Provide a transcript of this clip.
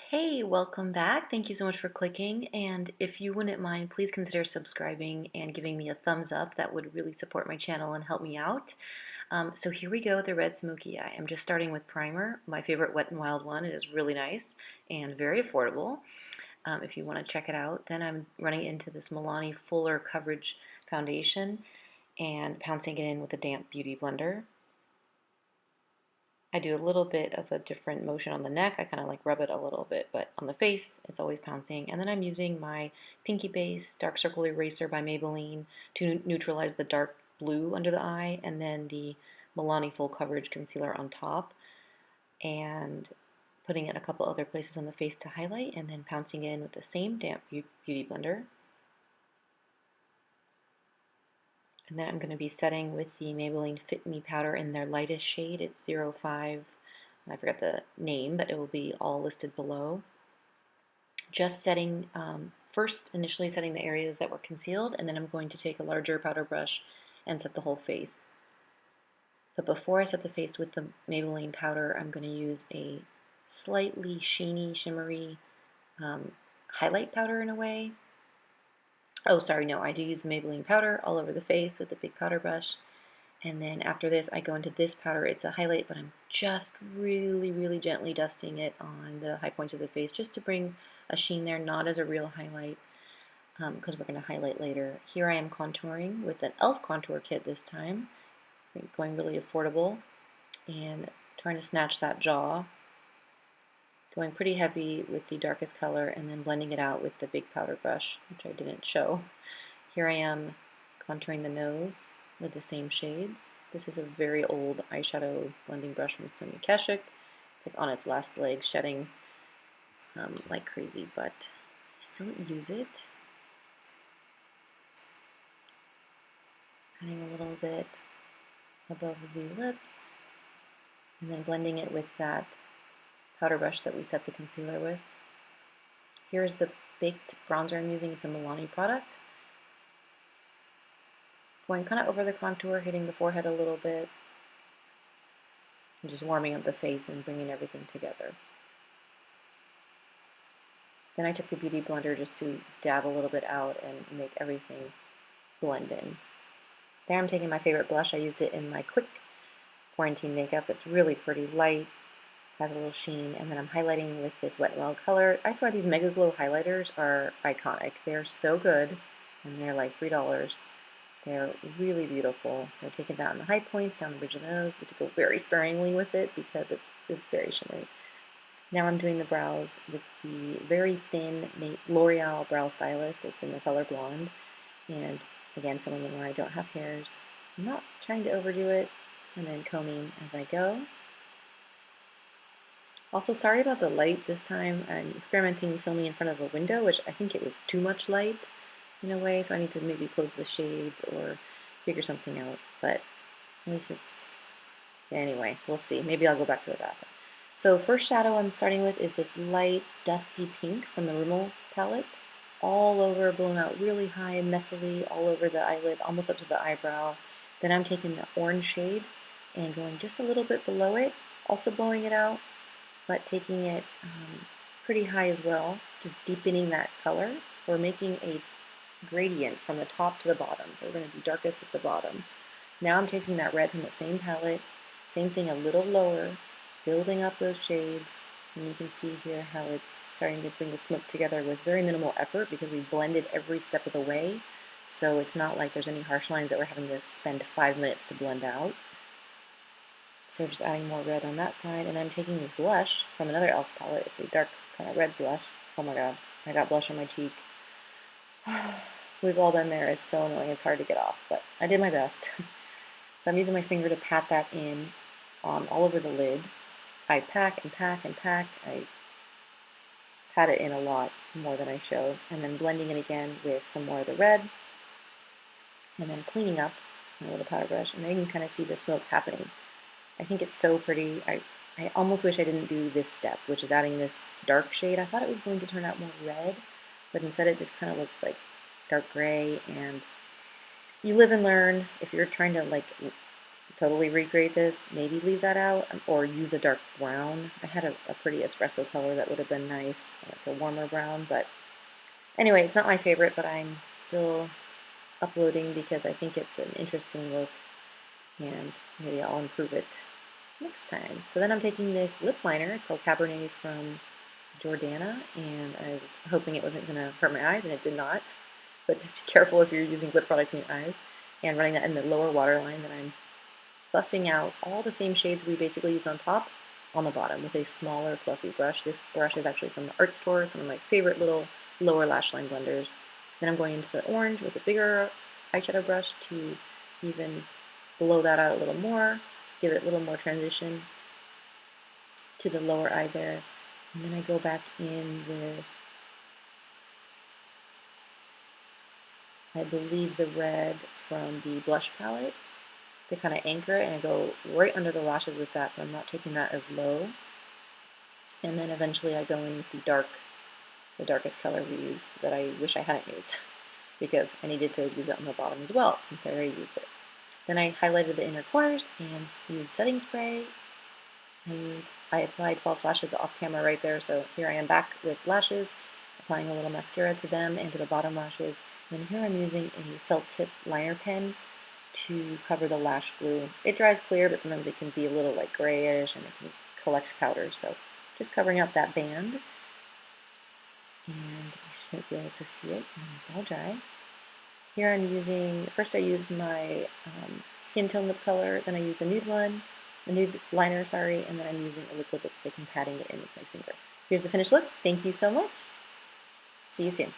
Hey, welcome back. Thank you so much for clicking. And if you wouldn't mind, please consider subscribing and giving me a thumbs up. That would really support my channel and help me out. So here we go with the red smoky eye. I'm just starting with primer, my favorite Wet n Wild one. It is really nice and very affordable if you want to check it out. Then I'm running into this Milani Fuller Coverage Foundation and pouncing it in with a damp beauty blender. I do a little bit of a different motion on the neck. I kind of like rub it a little bit, but on the face, it's always pouncing. And then I'm using my Pinky Base Dark Circle Eraser by Maybelline to neutralize the dark blue under the eye, and then the Milani Full Coverage Concealer on top, and putting it a couple other places on the face to highlight, and then pouncing in with the same damp beauty blender. And then I'm going to be setting with the Maybelline Fit Me powder in their lightest shade. It's 05. I forgot the name, but it will be all listed below. Just setting, first initially setting the areas that were concealed, and then I'm going to take a larger powder brush and set the whole face. But before I set the face with the Maybelline powder, I'm going to use a slightly sheeny, shimmery highlight powder in a way. Oh, sorry, no, I do use the Maybelline powder all over the face with the big powder brush. And then after this, I go into this powder. It's a highlight, but I'm just really, really gently dusting it on the high points of the face just to bring a sheen there, not as a real highlight, because we're going to highlight later. Here I am contouring with an e.l.f. contour kit this time, going really affordable and trying to snatch that jaw. Going pretty heavy with the darkest color and then blending it out with the big powder brush, which I didn't show. Here I am contouring the nose with the same shades. This is a very old eyeshadow blending brush from Sonia Kashuk. It's like on its last leg, shedding like crazy, but I still use it. Adding a little bit above the lips, and then blending it with that powder brush that we set the concealer with. Here's the baked bronzer I'm using. It's a Milani product. Going kind of over the contour, hitting the forehead a little bit, and just warming up the face and bringing everything together. Then I took the beauty blender just to dab a little bit out and make everything blend in. There I'm taking my favorite blush. I used it in my quick quarantine makeup. It's really pretty light, has a little sheen, and then I'm highlighting with this Wet n Wild color. I swear these MegaGlo highlighters are iconic. They're so good, and they're like $3. They're really beautiful. So taking that on the high points, down the bridge of the nose, we have to go very sparingly with it because it is very shimmery. Now I'm doing the brows with the very thin L'Oreal Brow Stylist. It's in the color Blonde, and again, filling in where I don't have hairs. I'm not trying to overdo it, and then combing as I go. Also, sorry about the light this time. I'm experimenting filming in front of a window, which I think it was too much light in a way, so I need to maybe close the shades or figure something out, but at least it's, anyway, we'll see. Maybe I'll go back to the bathroom. So first shadow I'm starting with is this light dusty pink from the Rimmel palette, all over, blown out really high, messily, all over the eyelid, almost up to the eyebrow. Then I'm taking the orange shade and going just a little bit below it, also blowing it out, but taking it pretty high as well, just deepening that color. We're making a gradient from the top to the bottom, so we're going to do darkest at the bottom. Now I'm taking that red from the same palette, same thing a little lower, building up those shades, and you can see here how it's starting to bring the smoke together with very minimal effort because we blended every step of the way, so it's not like there's any harsh lines that we're having to spend 5 minutes to blend out. So just adding more red on that side, and I'm taking this blush from another e.l.f. palette. It's a dark kind of red blush. Oh my god, I got blush on my cheek. We've all been there. It's so annoying. It's hard to get off, but I did my best. So I'm using my finger to pat that in all over the lid. I pack and pack and pack. I pat it in a lot more than I showed, and then blending it again with some more of the red, and then cleaning up with a powder brush, and then you can kind of see the smoke happening. I think it's so pretty. I almost wish I didn't do this step, which is adding this dark shade. I thought it was going to turn out more red, but instead it just kind of looks like dark gray, and you live and learn. If you're trying to like totally recreate this, maybe leave that out, or use a dark brown. I had a pretty espresso color that would have been nice, like a warmer brown, but anyway, it's not my favorite, but I'm still uploading because I think it's an interesting look, and maybe I'll improve it next time. So then I'm taking this lip liner, it's called Cabernet from Jordana, and I was hoping it wasn't going to hurt my eyes, and it did not, but just be careful if you're using lip products in your eyes, and running that in the lower waterline. Then I'm buffing out all the same shades we basically used on top on the bottom with a smaller fluffy brush. This brush is actually from the art store. It's one of my favorite little lower lash line blenders. Then I'm going into the orange with a bigger eyeshadow brush to even blow that out a little more, give it a little more transition to the lower eye there. And then I go back in with, I believe, the red from the blush palette to kind of anchor it, and I go right under the lashes with that, so I'm not taking that as low. And then eventually I go in with the darkest color we used that I wish I hadn't used because I needed to use it on the bottom as well since I already used it. Then I highlighted the inner corners and used setting spray, and I applied false lashes off camera right there, so here I am back with lashes, applying a little mascara to them and to the bottom lashes. And then here I'm using a felt tip liner pen to cover the lash glue. It dries clear, but sometimes it can be a little like grayish and it can collect powder, so just covering up that band. And you should be able to see it when it's all dry. Here I'm using, first I used my skin tone lip color, then I used a nude one, a nude liner, sorry, and then I'm using a liquid lipstick and patting it in with my finger. Here's the finished look. Thank you so much. See you soon.